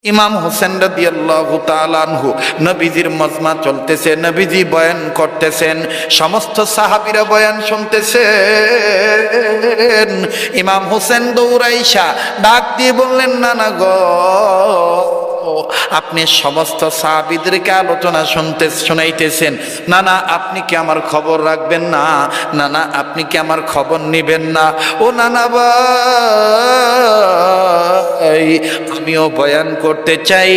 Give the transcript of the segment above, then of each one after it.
ইমাম হোসেন রাদিয়াল্লাহু তাআলা আনহু নবীজির মজমা চলতেছে, নবীজি বয়ান করতেছেন, সমস্ত সাহাবীরা বয়ান শুনতেছেন। ইমাম হোসেন দৌড়াইশা ডাক দিয়ে বললেন, নানা গো, আপনি সমস্ত সাহাবীদেরকে আলোচনা শোনাইতেছেন, নানা আপনি কি আমার খবর রাখবেন না? নানা আপনি কি আমার খবর নিবেন না? ও নানা ভাই, আমিও বয়ান করতে চাই।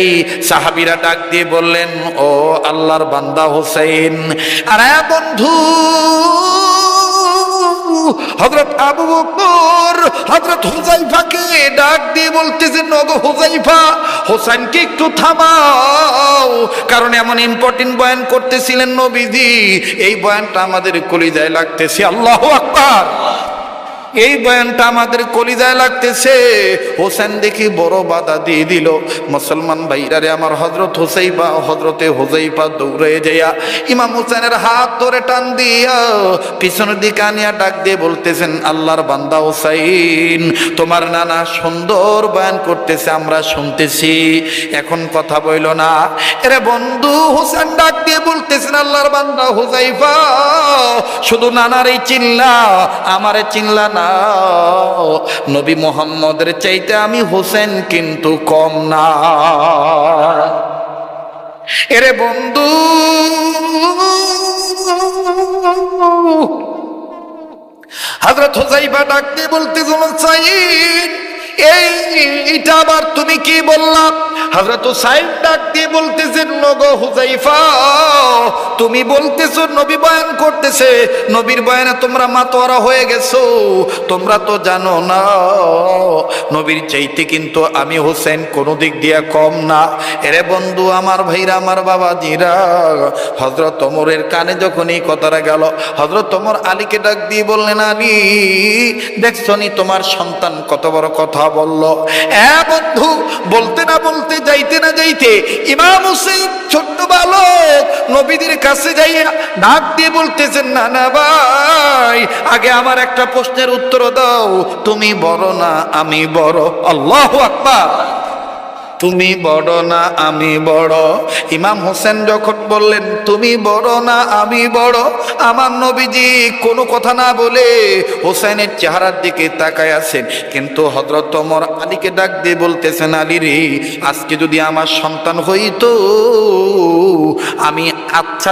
সাহাবীরা ডাক দিয়ে বললেন, ও আল্লাহর বান্দা হোসেন। আরে বন্ধু, হযরত আবু বকর হযরত হুযায়ফাকে ডাক দিয়ে বলতেছেন, ওগো হুযায়ফা, হোসেনকে একটু থামাও, কারণ এমন ইম্পর্টেন্ট বয়ান করতেছিলেন নবীজি, এই বয়ানটা আমাদের কলিজায় লাগতেছে। আল্লাহু আকবার। এই বয়ানটা আমাদের কলিজায় লাগতেছে। হোসেন দেখি বড় বাধা দিয়ে দিল। মুসলমান ভাইরারে আমার, হযরতে হুযায়ফা দৌড়ে যাইয়া ইমাম হোসেনের হাত ধরে টান দিয়া পিছনের দিকে আনিয়া ডাক দিয়ে বলতেছেন, আল্লাহর বান্দা হোসেন, তোমার নানা সুন্দর বয়ান করতেছে, আমরা শুনতেছি, এখন কথা বইল না। এরে বন্ধু, হোসেন ডাক দিয়ে বলতেছেন, আল্লাহর বান্দা হুযায়ফা, শুধু নানারই চিল্লা, আমারে চিল্লা না। নবী মুহাম্মদের চাইতে আমি হোসেন কিন্তু কম না। এরে বন্ধু, হযরত হুযায়ফা ডাক দিয়ে বলতেছেন, সাইদ, এইটা আবার তুমি কি বললা? হযরত সাইদ ডাক দিয়ে বলতেছেন, নগো হুযায়ফা, তুমি বলতেছো নবী বয়ান করতেছে, নবীর বয়ানে তোমরা মাতোয়ারা হয়ে গেছো। তোমরা তো জানো না, নবীর চাইতে কিন্তু আমি হোসেন কোন দিক দিয়ে কম না। এরে বন্ধু, আমার ভাইরা, আমার বাবাজিরা, হযরত ওমরের কানে যখন এই কথাটা গেল, হযরত ওমর আলীকে ডাক দিয়ে বললেন, আলী, দেখছনি তোমার সন্তান কত বড় কথা বলল। বন্ধু, বলতে না বলতে, যাইতে না যাইতে ইমাম হোসেন ছোট্ট বালক নবীদের কাছে যাইয়া ডাক দিয়ে বলতেছেন, না না ভাই, আগে আমার একটা প্রশ্নের উত্তর দাও, তুমি বড় না আমি বড়? আল্লাহু আকবার। তুমি বড় না আমি বড়? ইমাম হোসেন যখন বললেন, তুমি বড় না আমি বড়, আমার নবীজি কোনো কথা না বলে হোসেনের চেহারার দিকে তাকায় আছেন। কিন্তু হযরত ওমর আলীকে ডাক দিয়ে বলতেছেন, আলী রে, আজকে যদি আমার সন্তান হইতো, আমি আচ্ছা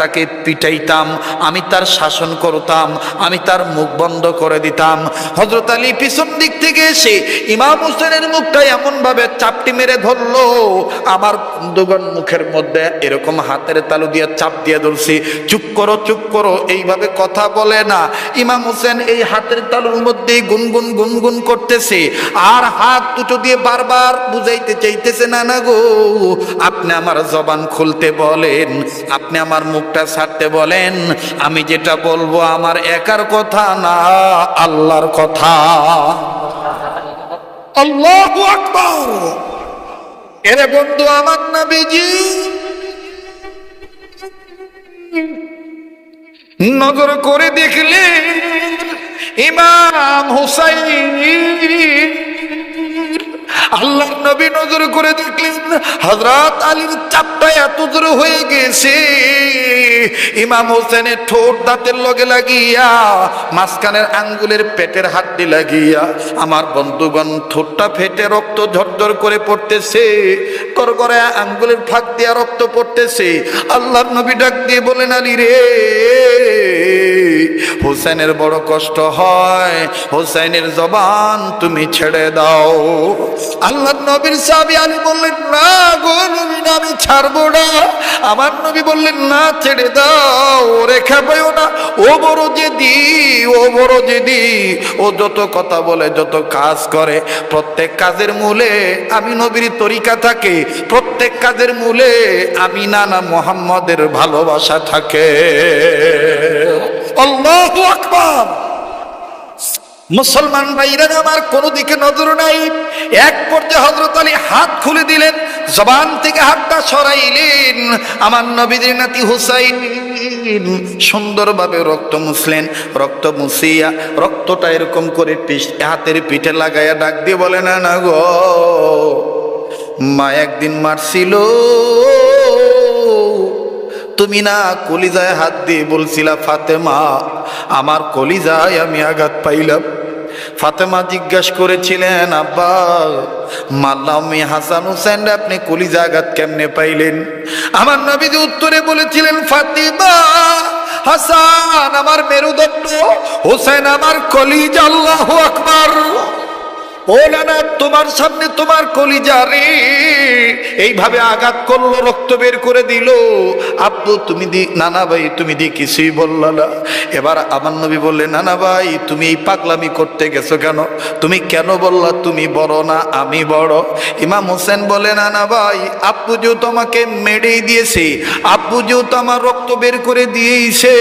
তাকে পিটাইতাম, আমি তার শাসন করতাম, আমি তার মুখ বন্ধ করে দিতাম। হযরত আলী পিছন দিক থেকে এসে ইমাম হোসেনের মুখটা এমন ভাবে চাপটি মেরে ধরলো, আমার বন্ধুগণ মুখের মধ্যে এরকম হাতের তালু দিয়ে চাপ দিয়ে ধরছি, চুপ করো চুপ করো, এইভাবে কথা বলে না। ইমাম হোসেন এই হাতের তালুর মধ্যে গুনগুন গুনগুন করতেছে, আর হাত দুটো দিয়ে বারবার বুঝাইতে চাইতেছে, না না গো, আপনি আমার জবান খুলতে বলেন, আপনি আমার মুখটা ছাড়তে বলেন, আমি যেটা বলবো আমার একার কথা না, আল্লাহর কথা। আল্লাহু আকবার। এরে বন্ধু, আমার নবীজি নজর করে দেখলেন ইমাম হুসাইন, আল্লাহর নবী নজর করে দেখলেন হযরত আলীর চাপটা এত জোর হয়ে গেছে, ইমাম হোসেনের ঠোঁট দাঁতের লগে লাগিয়া, মাঝখানের আঙ্গুলের পেটের হাড্ডি লাগিয়া, আমার বন্ধুগণ ঠোঁটটা ফেটে রক্ত ঝরঝর করে পড়তেছে, গড়গড়ে আঙ্গুলের ফাঁক দিয়া রক্ত পড়তেছে। আল্লাহর নবী ডাক দিয়ে বলেন, আলী রে, হোসেনের বড় কষ্ট হয়, হোসেনের জবান তুমি ছেড়ে দাও। আল্লাহর নবীর সাহাবী আলী বললেন, না গো নবী, আমি ছাড়বো না। আমার নবী বললেন, না, ছেড়ে দাও, রেখা বইও না, ও বড় জেদি, ও বড় জেদি, ও যত কথা বলে, যত কাজ করে, প্রত্যেক কাজের মূলে আমি নবীর তরিকা থাকে, প্রত্যেক কাজের মূলে আমি নানা মুহাম্মদের ভালোবাসা থাকে। আল্লাহু আকবার। মুসলমান ভাইরা আমার, কোনো দিকে নজর নাই। এক পর্যায়ে হযরত আলী হাত খুলে দিলেন, জবান থেকে হাতটা সরাইলেন, আমার নবীর নাতি হুসাইন সুন্দরভাবে রক্ত মুছলেন। রক্ত মুছিয়া রক্তটা এরকম করে হাতের পিঠে লাগাইয়া ডাক দিয়ে বলে, না না গো, মা একদিন মারছিল, তুমি না কলিজায় হাত দিয়ে বলছিলা ফাতেমা আমার কলিজায় আমি আঘাত পাইলাম। ফাতেমা জিজ্ঞাসা করেছিলেন আব্বা মারলাম হাসান হুসেন আপনি কলিজা আঘাত কেমনে পাইলেন? আমার নবীজি উত্তরে বলেছিলেন ফাতিমা হাসান আমার মেরুদণ্ড, হুসেন আমার কলিজা। আল্লাহু আকবার। ও নানা তোমার সামনে তোমার কলিজা রে এইভাবে আঘাত করলো, রক্ত বের করে দিল। আব্বু তুমি নানা ভাই তুমি কিছুই বললা না। এবার আমার নবী বললেন নানা ভাই তুমি এই পাগলামি করতে গেছো কেন? তুমি কেন বললা তুমি বড় না আমি বড়? ইমাম হোসেন বলে নানা ভাই আব্বু যেহেতু আমাকে মেরেই দিয়েছে, আব্বু যেহেতু আমার রক্ত বের করে দিয়েছে,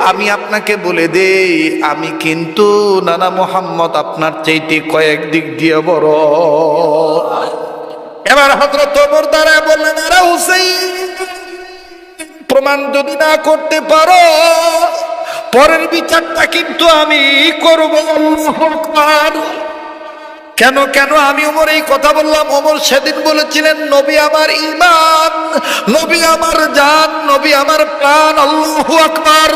আমি আপনাকে বলে দেই আমি কিন্তু নানা মোহাম্মদ আপনার চাইতে কয়েক দিক দিয়ে বড়। এবার হযরত ওমর দাঁড়ায় বললেন আরে হুসাইন প্রমাণ যদি না করতে পারো পরের বিচারটা কিন্তু আমি করব। আল্লাহু আকবার। কেন কেন আমি ওমর এই কথা বললাম? ওমর সেদিন বলেছিলেন নবী আমার ঈমান, নবী আমার জান, নবী আমার প্রাণ। আল্লাহু আকবার।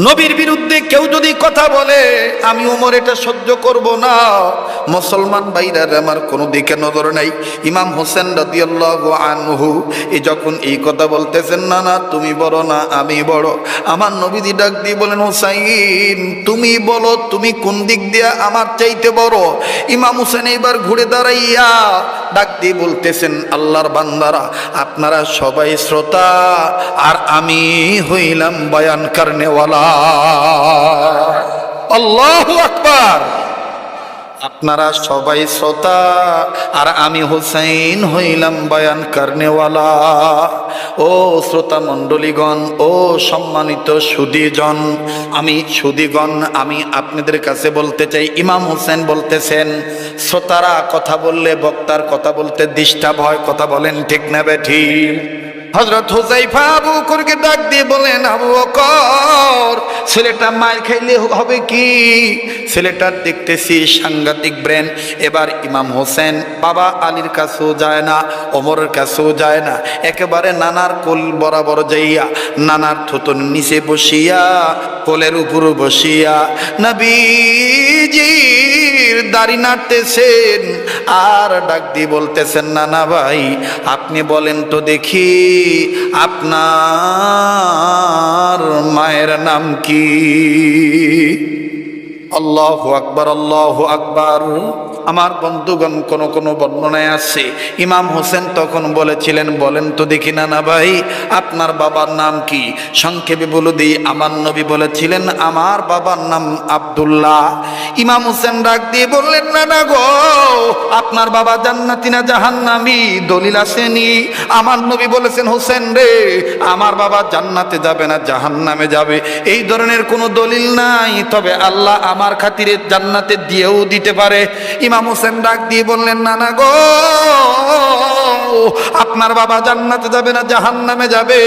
নবীর বিরুদ্ধে কেউ যদি কথা বলে আমি ওমর এটা সহ্য করব না। মুসলমান ভাইরা আমার কোনো দিকে নজর নাই। ইমাম হোসেন রাদিয়াল্লাহু আনহু যখন এই কথা বলতেছেন না না তুমি বড় না আমি বড়, আমার নবীজি ডাক দিয়ে বলেন হুসাইন তুমি বলো তুমি কোন দিক দিয়ে আমার চাইতে বড়? ইমাম হোসেন এবার ঘুরে দাঁড়াইয়া ডাক দিয়ে বলতেছেন আল্লাহর বান্দারা আপনারা সবাই শ্রোতা আর আমি হইলাম বয়ান করনেওয়ালা। আল্লাহু আকবার। আপনারা সবাই শ্রোতা আর আমি হুসাইন হইলাম বয়ান করনেওয়ালা। ও শ্রোতা মণ্ডলীগণ, ও সম্মানিত সুধীজন, সুধীগণ আমি আপনাদের কাছে বলতে চাই ইমাম হোসেন বলতেছেন শ্রোতারা কথা বললে বক্তার কথা বলতে ডিস্টার্ব হয়। কথা বলেন ঠিক না বেঠিক? হযরত হুযায়ফা আবু বকরকে ডাক দিয়ে বলেন আবু বকর ছেলেটা মার খাইলে হবে কি? ছেলেটার দেখতেছি সাংঘাতিক ব্রেন। এবার ইমাম হোসেন বাবা আলীর কাছেও যায় না, ওমরের কাছেও যায় না, একেবারে নানার কোল বরাবর যাইয়া নানার থুতুর নিচে বসিয়া কোলের উপর বসিয়া নবীজির দাড়ি নাড়তেছেন আর ডাক দিয়ে বলতেছেন নানা ভাই আপনি বলেন তো দেখি আপনার মায়ের নাম কি? আল্লাহু আকবার, আল্লাহু আকবার। আমার বন্ধুগণ কোন কোন বর্ণনায় আছে ইমাম হোসেন তখন বলেছিলেন বলেন তো দেখি নানা ভাই আপনার বাবার নাম কি? সংক্ষেপে বলে দিই আমার নবী বলেছিলেন আমার বাবার নাম আব্দুল্লাহ। ইমাম হোসেন ডাক দিয়ে বললেন নানা গো আপনার বাবা জান্নাতি না জাহান্নামী দলিল আসেনি? আমার নবী বলেছেন হোসেন রে আমার বাবা জান্নাতে যাবে না জাহান্নামে যাবে এই ধরনের কোনো দলিল নাই, তবে আল্লাহ আমার খাতিরে জান্নাতে দিয়েও দিতে পারে। ইমাম হোসেন ডাক দিয়ে বললেন নানা গো আপনার বাবা জান্নাতে যাবে না জাহান্নামে যাবে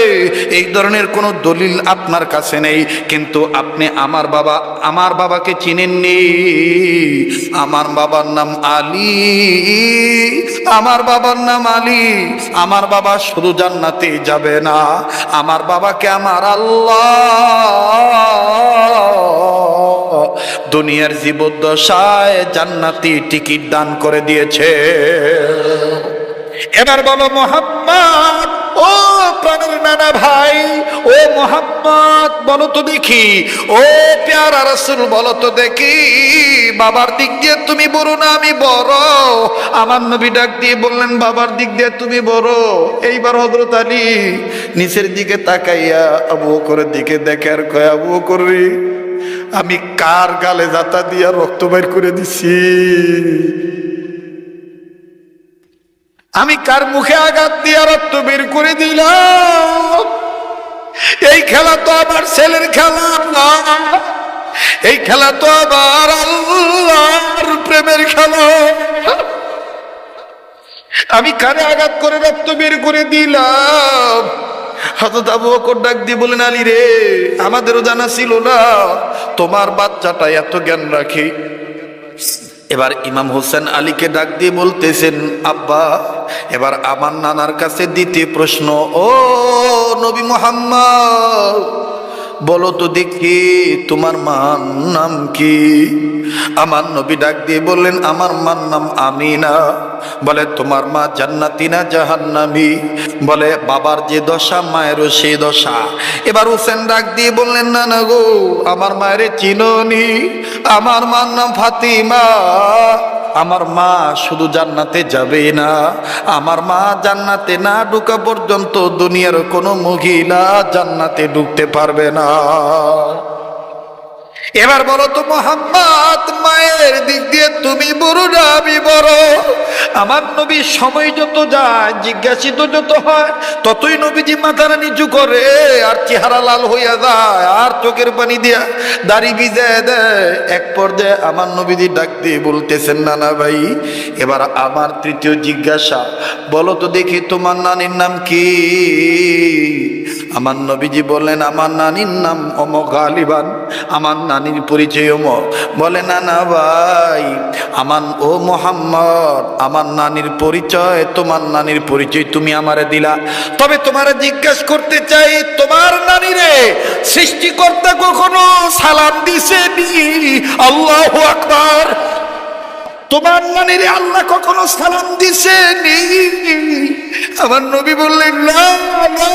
এই ধরনের কোনো দলিল আপনার কাছে নেই, কিন্তু আপনি আমার বাবাকে চিনেননি। আমার বাবার নাম আলী, আমার বাবার নাম আলী। আমার বাবা শুধু জান্নাতে যাবে না, আমার বাবাকে আমার আল্লাহ দুনিয়ার জীবদ্দশায় জান্নাতি টিকিট দান করে দিয়েছে। এবার বলো মোহাম্মদ, ও প্রাণের নানা ভাই, ও মোহাম্মদ বলো তো দেখি, ও প্যারা রাসূল বলো তো দেখি বাবার দিক দিয়ে তুমি বড় না আমি বড়? আমার নবী ডাক দিয়ে বললেন বাবার দিক দিয়ে তুমি বড়। এইবার হযরত আলী নিচের দিকে তাকাইয়া আবু বকরের দিকে দেখে আর কয় আবু বকর রে আমি কার গালে জাতা দিয়া রক্ত বের করে দিছি? আমি কার মুখে আঘাত দিয়া রক্ত বের করে দিলাম? এই খেলা তো আমার ছেলের খেলা না, এই খেলা তো আমার আল্লাহর প্রেমের খেলা। আমি কানে আঘাত করে রক্ত বের করে দিলাম। হযরত আবু বকর ডাক দিয়ে বলেন আলী রে আমাদেরও জানা ছিল না তোমার বাচ্চাটা এত জ্ঞান রাখে। এবার ইমাম হোসেন আলীকে ডাক দিয়ে বলতেছেন, আব্বা এবার আমার নানার কাছে দ্বিতীয় প্রশ্ন, ও নবী মুহাম্মদ বলো তো দেখি তোমার মার নাম কি? আমার নবী ডাক দিয়ে বললেন, আমার মার নাম আমিনা। বলে তোমার মা জান্নাতি না জাহান্নামী? বলে বাবার যে দশা মায়েরও সেই দশা। এবার হোসেন ডাক দিয়ে বললেন, না না গো, আমার মায়ের চিনোনি, আমার মার নাম ফাতিমা। আমার মা শুধু জান্নাতে যাবে না, আমার মা জান্নাতে না ঢোকা পর্যন্ত দুনিয়ার কোনো মহিলা জান্নাতে ঢুকতে পারবে না। এবার বলো তো মুহাম্মদ, মায়ের দিক দিয়ে তুমি বড় না আমি বড়? আমার নবী সময় যত যায়, জিজ্ঞাসিত যত হয়, ততই নবীজি মাথাটা নিচু করে আর চেহারা লাল হইয়া যায় আর চোখের পানি দিয়া দাড়ি ভিজায় দেয়। এক পর্যায়ে আমার নবীজি ডাক দিয়ে বলতেছেন, নানা ভাই এবার আমার তৃতীয় জিজ্ঞাসা, বলো তো দেখি তোমার নানির নাম কি? আমার নবীজি বললেন, আমার নানির নাম অমক গালিবান, আমার নানির পরিচয় অমক। বলে না না ভাই, আমার ও মোহাম্মদ, আমার নানির পরিচয় তোমার নানির পরিচয় তুমি আমারে দিলা, তবে তোমারে জিজ্ঞাসা করতে চাই, তোমার নানিরে সৃষ্টিকর্তা কখনো সালাম দিছে নি? আল্লাহু আকবার। তোমার নানিরে আল্লাহ কখনো সালাম দিছে নি? আমার নবী বললেন, না না,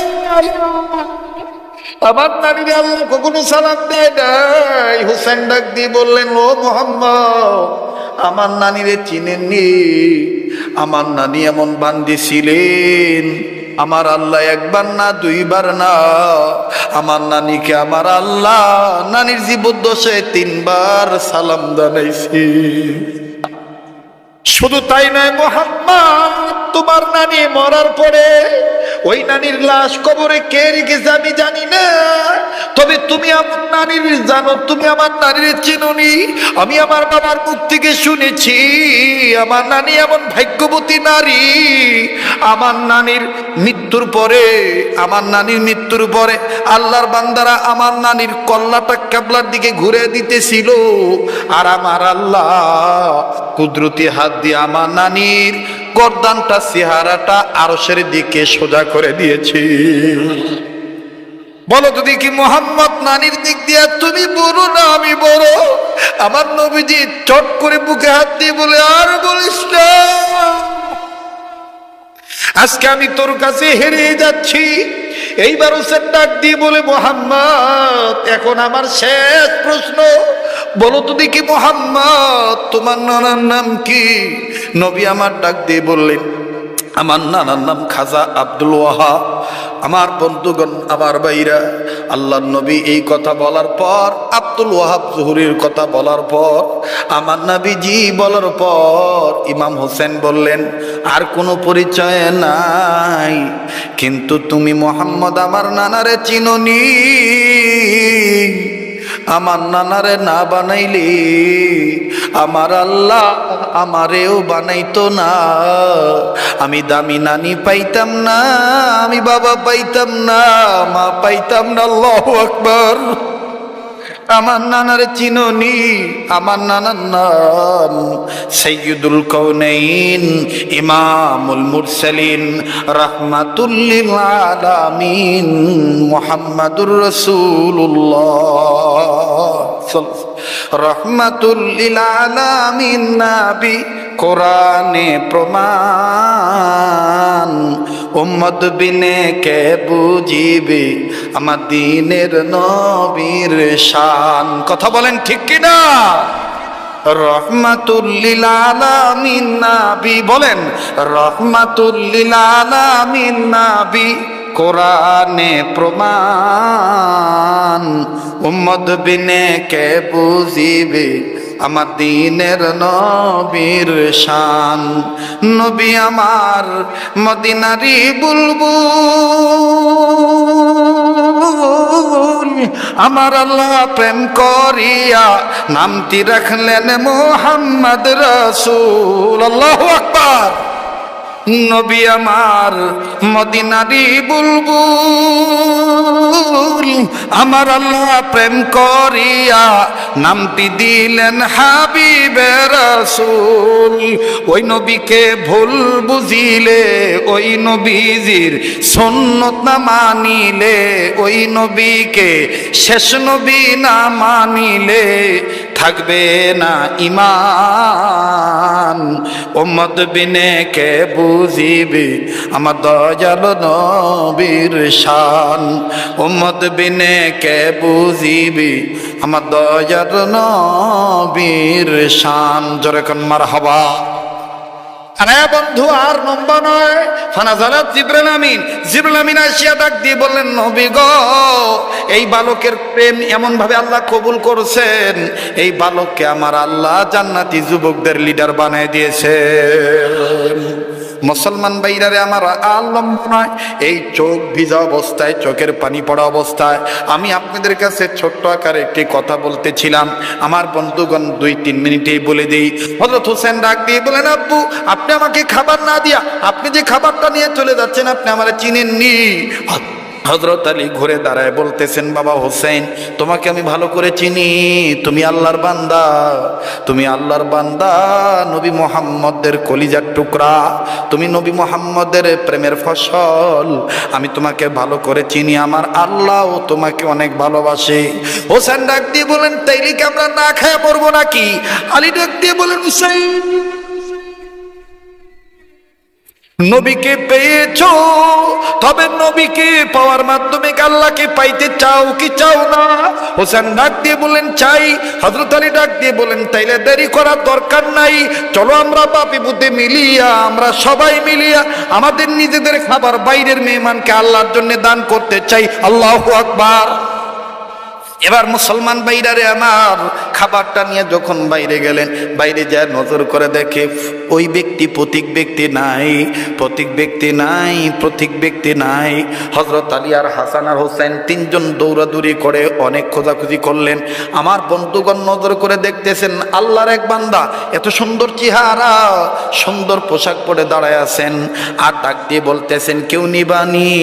আমার নানিরে আল্লাহ কখনো সালাম দেয় নাই। হোসেন ডাক দিয়ে বললেন, ও মোহাম্মদ, আমার নানিরে চিনেননি? আমার নানি এমন বান্দি ছিলেন, আমার আল্লাহ একবার না দুইবার না, আমার নানিকে আমার আল্লাহ নানির জীবদ্দশায় 3 বার সালাম জানাইছি। শুধু তাই নয় মুহাম্মদ, তোমার নানি মরার পরে ওই নানির লাশ কবরে কে রেখেছে আমি জানি না, তবে তুমি আমার নানির জানো, তুমি আমার নানির চিনোনি। আমি আমার বাবার মুখ থেকে শুনেছি, আমার নানি এমন ভাগ্যবতী নারী, আমার নানির মৃত্যুর পরে, আমার নানির মৃত্যুর পরে আল্লাহর বান্দারা আমার নানির কল্লাটা কিবলার দিকে ঘুরে দিতেছিল, আর আমার আল্লাহ কুদরতি হাত দিয়ে আমার নানির গর্দানটা, চেহারাটা আরশের দিকে সোজা করে দিয়েছে। বলো তো দেখি মুহাম্মদ, নানির দিক দিয়ে তুমি বড় না আমি বড়? আমার নবীজি চট করে বুকে হাত দিয়ে বলে, আর বলিস না, আজকে আমি তোর কাছে হেরে যাচ্ছি। এইবার হোসেন ডাক দিয়ে বলে, মুহাম্মদ এখন আমার শেষ প্রশ্ন, বলো তো দেখি মুহাম্মদ তোমার নানার নাম কি? নবী আমার ডাক দিয়ে বললেন, আমার নানার নাম খাজা আব্দুল ওয়াহাব। আমার বন্ধুগণ, আমার ভাইরা, আল্লাহর নবী এই কথা বলার পর, আব্দুল ওয়াহাব জুহরির কথা বলার পর, আমার নবীজি বলার পর ইমাম হোসেন বললেন, আর কোনো পরিচয় নাই, কিন্তু তুমি মুহাম্মদ আমার নানারে চিনোনি? আমার নানারে না বানাইলে আমার আল্লাহ আমারেও বানাইতো না, আমি দামি নানি পাইতাম না, আমি বাবা পাইতাম না, মা পাইতাম না। আল্লাহু আকবার। আমার নানারে চিনোনি? আমার নানার নাম সাইয়্যিদুল কাউনাইন, ইমামুল মুরসালিন, রাহমাতুল লিল আলামিন, মুহাম্মাদুর রাসূলুল্লাহ, রাহমাতুল লিল আলামিন নবী, কোরআনে প্রমাণ, উম্মত বিনে কে বুঝিবে আমার দ্বীনের নবীর শান। কথা বলেন ঠিক কিনা? রহমাতুল লিল আলামিন নবী, বলেন রহমাতুল লিল আলামিন নবী, কোরআনে প্রমাণ, উম্মত বিনে কে বুঝিবে আমার দ্বীনের নবীর শান। নবী আমার মদিনারি বুলবুল, আমার আল্লাহ প্রেম করিয়া নামটি রাখলেন মুহাম্মদ রাসূল। আল্লাহু আকবার। নবী আমার মদিনারি বুলবুল, আমার আল্লাহ প্রেম করিয়া নামটি দিলেন হাবিবে রাসূল। ওই নবীকে ভুল বুঝিলে, ওই নবীজির সুন্নত না মানিলে, ওই নবীকে শেষ নবী না মানিলে থাকবে না ঈমান। উম্মত বিনে কে বুঝিবে আমার দয়াল নবীর শান, উম্মত বিনে কে বুঝিবে আমার দয়াল নবীর শান। জোরে কোন মারহাবা। আরে বন্ধু আর নম্বর নয়, ফানাজালাত জিবরিল আমিন, জিবরিল আমিন আসিয়া ডাক দিয়ে বললেন, নবী গো, এই বালকের প্রেম এমন ভাবে আল্লাহ কবুল করেছেন, এই বালককে আমার আল্লাহ জান্নাতি যুবকদের লিডার বানিয়ে দিয়েছে। মুসলমান ভাইরারে আমার আল্লাহ নয়, এই চোখ ভিজা অবস্থায়, চোখের পানি পড়া অবস্থায় আমি আপনাদের কাছে ছোট্ট আকারে একটি কথা বলতেছিলাম। আমার বন্ধুগণ 2-3 মিনিটেই বলে দিই। হযরত হোসেন ডাক দিয়ে বলেন, আব্বু আপনি আমাকে খাবার না দিয়া আপনি যে খাবারটা নিয়ে চলে যাচ্ছেন, আপনি আমার চিনেননি। হযরত আলী ঘুরে দাঁড়ায় বলতেছেন, বাবা হোসেন, তোমাকে আমি ভালো করে চিনি, তুমি আল্লাহর বান্দা, তুমি আল্লাহর বান্দা, নবী মুহাম্মদের কলিজার টুকরা, তুমি নবী মুহাম্মদের প্রেমের ফসল, আমি তোমাকে ভালো করে চিনি, আমার আল্লাহও তোমাকে অনেক ভালোবাসে। হোসেন ডাক দিয়ে বলেন, তাইলে কি আমরা না খেয়ে পড়বো নাকি? আলী ডাক দিয়ে বলেন, হুসাইন, নবীকে পেয়েছো, তবে নবীকে পাওয়ার মাধ্যমে আল্লাহকে পাইতে চাও কি চাও না? হোসেন ডাক দিয়ে বলেন, চাই। হযরত আলী ডাক দিয়ে বলেন, তাইলে দেরি করার দরকার নাই, চলো আমরা বাপি বুদ্ধি মিলিয়া, আমরা সবাই মিলিয়া আমাদের নিজেদের খাবার বাইরের মেহমানকে আল্লাহর জন্য দান করতে চাই। আল্লাহু আকবার। এবার মুসলমান ভাইরারে আমার খাবারটা নিয়ে যখন বাইরে গেলেন, বাইরে যায় নজর করে দেখে ওই ব্যক্তি, প্রতীক ব্যক্তি নাই, প্রতীক ব্যক্তি নাই, প্রতীক ব্যক্তি নাই। হযরত আলী আর হাসান আর হোসেন তিনজন দৌড়াদৌড়ি করে অনেক খোঁজাখুঁজি করলেন। আমার বন্ধুগণ নজর করে দেখতেছেন, আল্লাহর এক বান্দা এত সুন্দর চেহারা, সুন্দর পোশাক পরে দাঁড়ায় আছেন, আর ডাক দিয়ে বলতেছেন, কেউ নিবানি,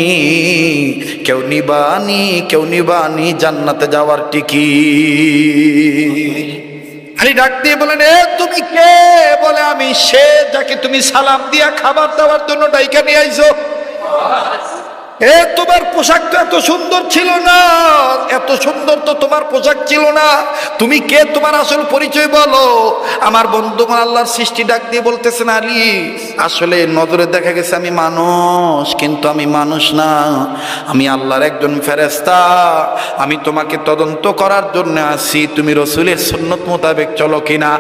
কেউ নিবানি, কেউ নিবানি জান্নাতে যাওয়ার টিকিট। আলী ডাক দিয়ে বলেন, এ তুমি কে? বলে, আমি সে যাকে তুমি সালাম দিয়া খাবার দাবার জন্য ডাইকা নিয়ে আইছো। এ তোমার পোশাক তো এত সুন্দর ছিল না, এত সুন্দর তো তোমার পোশাক ছিল না, তুমি কে? তোমার আসল পরিচয় বলো। আমার বন্ধুগণ আল্লাহর সৃষ্টি ডাক দিয়ে বলতেছেন, আলী আসলে নজরে দেখা গেছে আমি মানুষ, কিন্তু আমি মানুষ না, আমি আল্লাহর একজন ফেরেশতা, আমি তোমাকে তদন্ত করার জন্য আসি, তুমি রসুলের সুন্নত মোতাবেক চলো কিনা,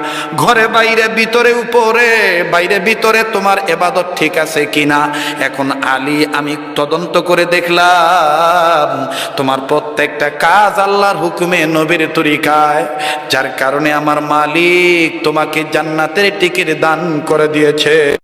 ঘরে বাইরে ভিতরে উপরে বাইরে ভিতরে তোমার ইবাদত ঠিক আছে কিনা। এখন আলী আমি তদন্ত করে দেখলাম তোমার প্রত্যেকটা কাজ আল্লাহর হুকুমে, নবীর তরিকায়, যার কারণে আমার মালিক তোমাকে জান্নাতের টিকিট দান করে দিয়েছে।